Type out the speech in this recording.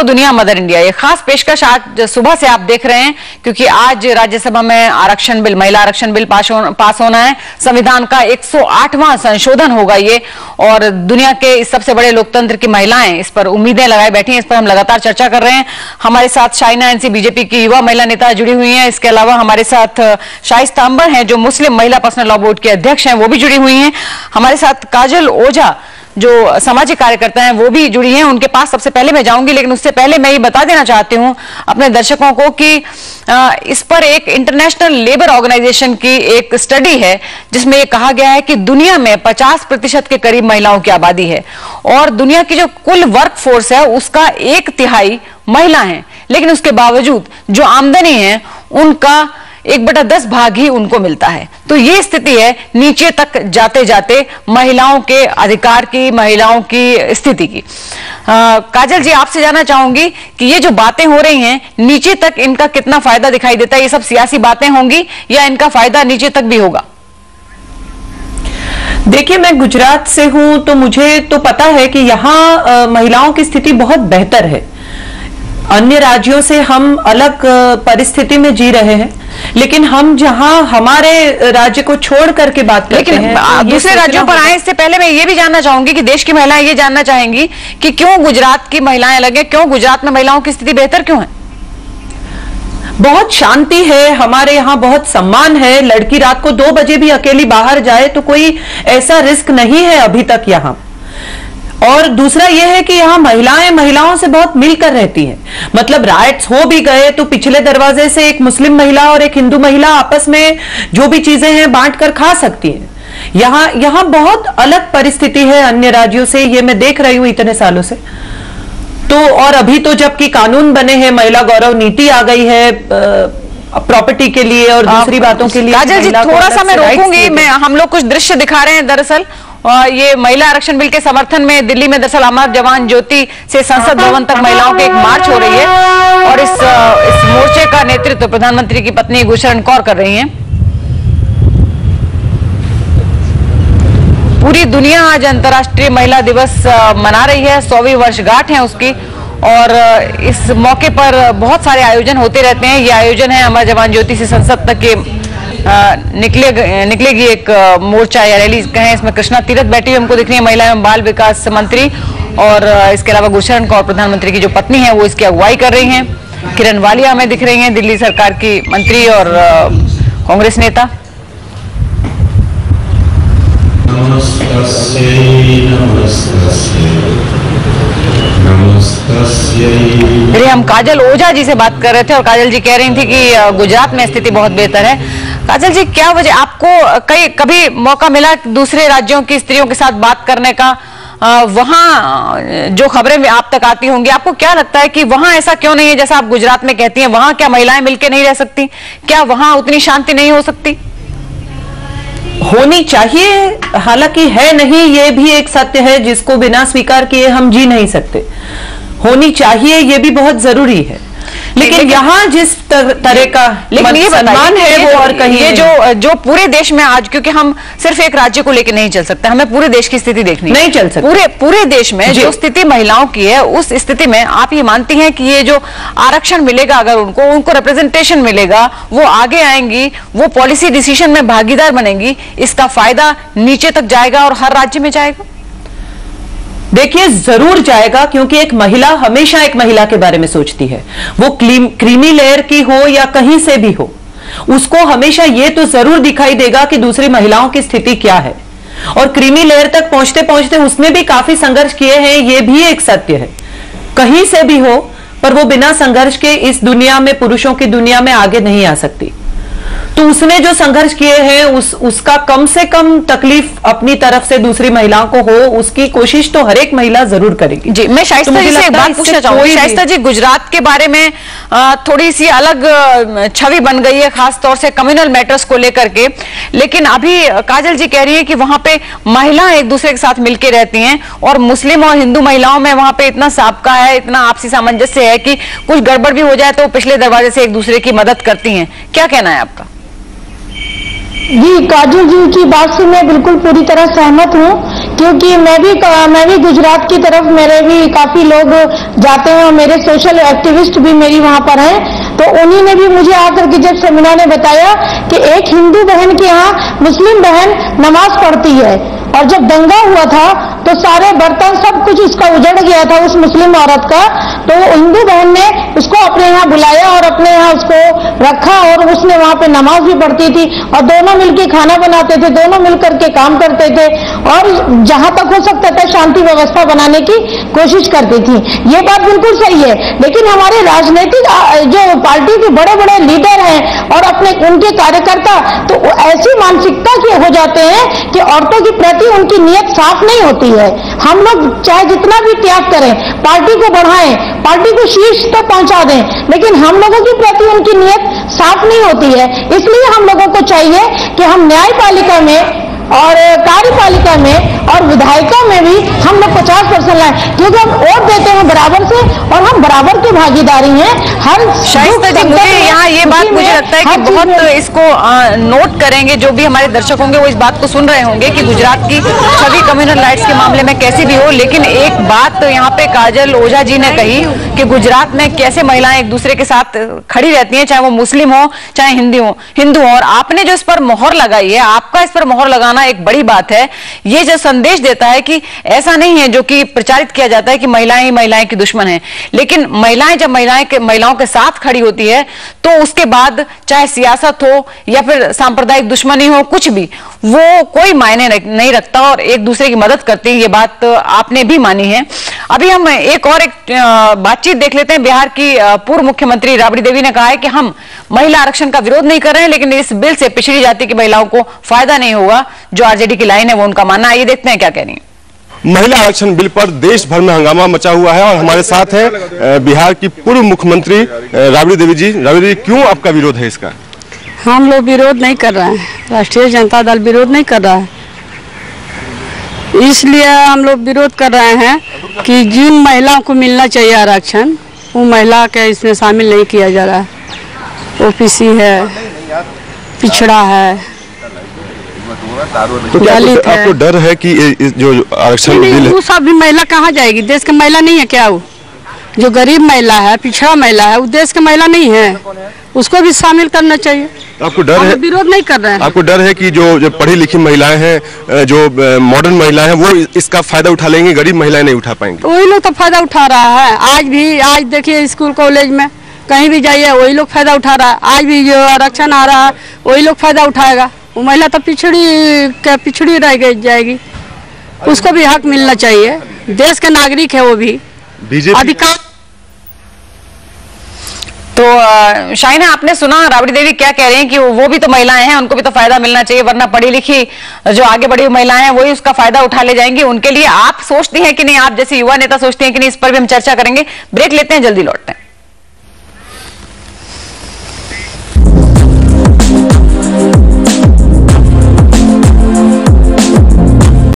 दुनिया mother India, ये खास पेशकश आज सुबह से आप देख रहे हैं क्योंकि आज राज्यसभा में आरक्षण बिल, महिला आरक्षण बिल पास होना है। संविधान का 108वां संशोधन होगा ये, और दुनिया के इस सबसे बड़े लोकतंत्र की महिलाएं इस पर उम्मीदें लगाए बैठी हैं। इस पर हम लगातार चर्चा कर रहे हैं। हमारे साथ शाइना एनसी बीजेपी की युवा महिला नेता जुड़ी हुई हैं। इसके अलावा हमारे साथ शाइस्ता अंबर हैं जो मुस्लिम महिला पर्सनल लॉ बोर्ड के अध्यक्ष हैं, वो भी जुड़ी हुई हैं। हमारे साथ काजल ओझा जो सामाजिक कार्यकर्ता हैं वो भी जुड़ी हैं। उनके पास सबसे पहले मैं जाऊंगी, लेकिन उससे पहले मैं ये बता देना चाहती हूं अपने दर्शकों को कि इस पर एक इंटरनेशनल लेबर ऑर्गेनाइजेशन की एक स्टडी है जिसमें ये कहा गया है कि दुनिया में 50% के करीब महिलाओं की आबादी है और दुनिया की जो कुल वर्क फोर्स है उसका 1/3 महिला है, लेकिन उसके बावजूद जो आमदनी है उनका 1/10 भाग ही उनको मिलता है। तो ये स्थिति है नीचे तक जाते जाते महिलाओं के अधिकार की, महिलाओं की स्थिति की। काजल जी, आपसे जानना चाहूंगी कि ये जो बातें हो रही हैं नीचे तक इनका कितना फायदा दिखाई देता है? ये सब सियासी बातें होंगी या इनका फायदा नीचे तक भी होगा? देखिए, मैं गुजरात से हूं तो मुझे तो पता है कि यहाँ महिलाओं की स्थिति बहुत बेहतर है। अन्य राज्यों से हम अलग परिस्थिति में जी रहे हैं, लेकिन हम जहां हमारे राज्य को छोड़ करके बात करते हैं, तो दूसरे राज्यों पर आए इससे पहले मैं ये भी जानना चाहूंगी कि देश की महिलाएं ये जानना चाहेंगी कि क्यों गुजरात की महिलाएं अलग है, क्यों गुजरात में महिलाओं की स्थिति बेहतर क्यों है? बहुत शांति है हमारे यहाँ, बहुत सम्मान है। लड़की रात को 2 बजे भी अकेली बाहर जाए तो कोई ऐसा रिस्क नहीं है अभी तक यहाँ। और दूसरा यह है कि यहाँ महिलाएं महिलाओं से बहुत मिलकर रहती हैं। मतलब राइट्स हो भी गए तो पिछले दरवाजे से एक मुस्लिम महिला और एक हिंदू महिला आपस में जो भी चीजें हैं बांट कर खा सकती हैं। यहाँ बहुत अलग परिस्थिति है अन्य राज्यों से, ये मैं देख रही हूं इतने सालों से। तो और अभी तो जबकि कानून बने हैं, महिला गौरव नीति आ गई है प्रॉपर्टी के लिए और दूसरी बातों के लिए। काजल जी, थोड़ा सा मैं रोकूंगी, हम लोग कुछ दृश्य दिखा रहे हैं। दरअसल ये महिला आरक्षण बिल के समर्थन में दिल्ली में दरअसल अमर जवान ज्योति से संसद भवन तक महिलाओं की एक मार्च हो रही है और इस मोर्चे का नेतृत्व प्रधानमंत्री की पत्नी गुरशरण कौर कर रही हैं। पूरी दुनिया आज अंतर्राष्ट्रीय महिला दिवस मना रही है, 100वीं वर्षगांठ है उसकी, और इस मौके पर बहुत सारे आयोजन होते रहते हैं। ये आयोजन है अमर जवान ज्योति से संसद तक के निकलेगी एक मोर्चा या रैली कहें। इसमें कृष्णा तीरथ बैठी हुई हमको दिख रही है, महिला एवं बाल विकास मंत्री, और इसके अलावा गुरशरण कौर प्रधानमंत्री की जो पत्नी है वो इसकी अगुवाई कर रही हैं। किरण वालिया हमें दिख रही हैं, दिल्ली सरकार की मंत्री और कांग्रेस नेता। चलिए, हम काजल ओझा जी से बात कर रहे थे और काजल जी कह रही थी कि गुजरात में स्थिति बहुत बेहतर है। काजल जी, क्या वजह, आपको कभी मौका मिला दूसरे राज्यों की स्त्रियों के साथ बात करने का? वहां जो खबरें आप तक आती होंगी, आपको क्या लगता है कि वहां ऐसा क्यों नहीं है जैसा आप गुजरात में कहती हैं? वहां क्या महिलाएं मिलकर नहीं रह सकती? क्या वहां उतनी शांति नहीं हो सकती? होनी चाहिए, हालांकि है नहीं, ये भी एक सत्य है जिसको बिना स्वीकार किए हम जी नहीं सकते। होनी चाहिए, ये भी बहुत जरूरी है, लेकिन यहाँ जिस तरह का सम्मान है वो और कहीं ये जो पूरे देश में आज, क्योंकि हम सिर्फ एक राज्य को लेकर नहीं चल सकते, हमें पूरे देश की स्थिति देखनी नहीं चल सकती। पूरे देश में जो स्थिति महिलाओं की है उस स्थिति में आप ये मानती हैं कि ये जो आरक्षण मिलेगा, अगर उनको रिप्रेजेंटेशन मिलेगा, वो आगे आएंगी, वो पॉलिसी डिसीजन में भागीदार बनेंगी, इसका फायदा नीचे तक जाएगा और हर राज्य में जाएगा? देखिए, जरूर जाएगा, क्योंकि एक महिला हमेशा एक महिला के बारे में सोचती है, वो क्रीमी लेयर की हो या कहीं से भी हो, उसको हमेशा ये तो जरूर दिखाई देगा कि दूसरी महिलाओं की स्थिति क्या है। और क्रीमी लेयर तक पहुंचते पहुंचते उसने भी काफी संघर्ष किए हैं, ये भी एक सत्य है। कहीं से भी हो, पर वो बिना संघर्ष के इस दुनिया में, पुरुषों की दुनिया में आगे नहीं आ सकती। तो उसने जो संघर्ष किए हैं उसका कम से कम तकलीफ अपनी तरफ से दूसरी महिलाओं को हो, उसकी कोशिश तो हर एक महिला जरूर करेगी। जी, मैं शाइस्ता जी से एक बात पूछना चाहूंगी। शाइस्ता जी, गुजरात के बारे में थोड़ी सी अलग छवि बन गई है, खास तौर से कम्युनल मैटर्स को लेकर के, लेकिन अभी काजल जी कह रही है कि वहां पे महिलाएं एक दूसरे के साथ मिलकर रहती हैं और मुस्लिम और हिंदू महिलाओं में वहां पे इतना साबका है, इतना आपसी सामंजस्य है कि कुछ गड़बड़ भी हो जाए तो पिछले दरवाजे से एक दूसरे की मदद करती हैं। क्या कहना है आपका? जी, काजल जी की बात से मैं बिल्कुल पूरी तरह सहमत हूँ क्योंकि मैं भी गुजरात की तरफ मेरे भी काफी लोग जाते हैं और मेरे सोशल एक्टिविस्ट भी मेरी वहां पर हैं। तो उन्हीं ने भी मुझे आकर के जब सेमिनार ने बताया कि एक हिंदू बहन के यहाँ मुस्लिम बहन नमाज पढ़ती है, और जब दंगा हुआ था तो सारे बर्तन सब कुछ उसका उजड़ गया था उस मुस्लिम औरत का। तो हिंदू बहन ने उसको अपने यहाँ बुलाया और अपने यहाँ उसको रखा, और उसने वहां पे नमाज भी पढ़ती थी और दोनों मिलकर खाना बनाते थे, दोनों मिलकर के काम करते थे, और जहां तक हो सकता था शांति व्यवस्था बनाने की कोशिश करती थी। ये बात बिल्कुल सही है, लेकिन हमारे राजनीतिक जो पार्टी के बड़े बड़े लीडर हैं और अपने उनके कार्यकर्ता तो ऐसी मानसिकता के हो जाते हैं कि औरतों के प्रति उनकी नीयत साफ नहीं होती है। हम लोग चाहे जितना भी त्याग करें, पार्टी को बढ़ाएं, पार्टी को शीर्ष तक पहुंचा दें, लेकिन हम लोगों के प्रति उनकी नीयत साफ नहीं होती है। इसलिए हम लोगों को चाहिए कि हम न्यायपालिका में और कार्यपालिका में और विधायिका में भी हम लोग 50% लाएं, क्योंकि हम वोट देते हैं बराबर से और हम बराबर की भागीदारी हैं हर। शाइस्ता जी, मुझे यहाँ ये बात मुझे लगता है कि बहुत इसको नोट करेंगे, जो भी हमारे दर्शक होंगे वो इस बात को सुन रहे होंगे कि गुजरात की छवि कम्युनल राइट्स के मामले में कैसी भी हो, लेकिन एक बात तो यहाँ पे काजल ओझा जी ने कही कि गुजरात में कैसे महिलाएं एक दूसरे के साथ खड़ी रहती हैं, चाहे वो मुस्लिम हो चाहे हिंदू हो, और आपने जो इस पर मोहर लगाई है, आपका इस पर मोहर लगाना एक बड़ी बात है। ये जो संदेश देता है कि ऐसा नहीं है जो कि प्रचारित किया जाता है कि महिलाएं ही महिलाएं की दुश्मन हैं, लेकिन महिलाएं जब महिलाओं के साथ खड़ी होती है तो उसके बाद चाहे सियासत हो या फिर सांप्रदायिक दुश्मनी हो, कुछ भी वो कोई मायने नहीं रखता और एक दूसरे की मदद करती है। ये बात आपने भी मानी है। अभी हम एक बातचीत देख लेते हैं। बिहार की पूर्व मुख्यमंत्री राबड़ी देवी ने कहा है कि हम महिला आरक्षण का विरोध नहीं कर रहे हैं, लेकिन इस बिल से पिछड़ी जाति की महिलाओं को फायदा नहीं होगा। जो आरजेडी की लाइन है वो उनका मानना है। ये देखते हैं क्या कह रही है। महिला आरक्षण बिल पर देश भर में हंगामा मचा हुआ है और हमारे साथ है बिहार की पूर्व मुख्यमंत्री राबड़ी देवी जी। राबड़ी देवी, क्यों आपका विरोध है इसका? हम लोग विरोध नहीं कर रहे हैं, राष्ट्रीय जनता दल विरोध नहीं कर रहा है। इसलिए हम लोग विरोध कर रहे हैं कि जिन महिलाओं को मिलना चाहिए आरक्षण, वो महिला के इसमें शामिल नहीं किया जा रहा है। ओबीसी है, पिछड़ा है, तो आपको डर है कि जो आरक्षण बिल है, वो सब भी महिला कहाँ जाएगी? देश की महिला नहीं है क्या? वो जो गरीब महिला है, पिछड़ा महिला है, वो देश की महिला नहीं है, उसको भी शामिल करना चाहिए। आपको डर है? विरोध नहीं कर रहे हैं। आपको डर है कि जो पढ़ी लिखी महिलाएं हैं, जो मॉडर्न महिलाएं हैं, वो इसका फायदा उठा लेंगी, गरीब महिलाएं नहीं उठा पाएंगी? वही लोग तो फायदा उठा रहा है। आज देखिए स्कूल कॉलेज में कहीं भी जाइए वही लोग फायदा उठा रहा है। आज भी जो आरक्षण आ रहा है वही लोग फायदा उठाएगा। वो महिला तो पिछड़ी रह जाएगी। उसको भी हक मिलना चाहिए, देश के नागरिक है वो भी। अधिकार तो शाइना, आपने सुना राबड़ी देवी क्या कह रही हैं कि वो भी तो महिलाएं हैं, उनको भी तो फायदा मिलना चाहिए, वरना पढ़ी लिखी जो आगे बढ़ी हुई महिलाएं हैं वही उसका फायदा उठा ले जाएंगी। उनके लिए आप सोचती हैं कि नहीं, आप जैसे युवा नेता सोचती हैं कि नहीं? इस पर भी हम चर्चा करेंगे। ब्रेक लेते हैं, जल्दी लौटते हैं।